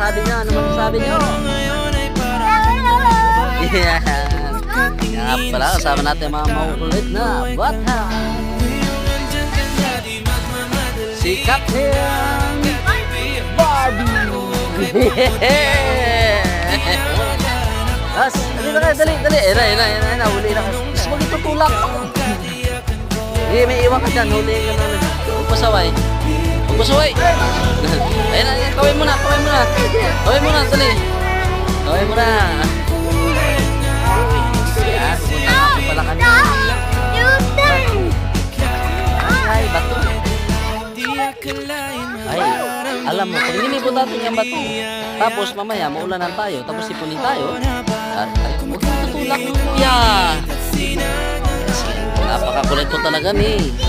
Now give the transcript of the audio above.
masasabi niyo? Ano masasabi niyo? Yan. Nga pala, kasama natin mga makukulit na bata. Si Captain Bobby. As, dali. Ayun, huli na kayo. Gusto mo itutulak. May iwan ka dyan, huli ka namin. Huwag pasaway. Ayun, kawin mo na. Kawin mo na, dali. Kawin mo na. Yan, pupunta nga po pala kami. Ay, bato. Ay, alam mo, pag ninipon natin yung bato, tapos mamaya maulanan tayo, tapos ipunin tayo, at huwag mo tutulak mo, kuya. Napakakulit po talaga ni.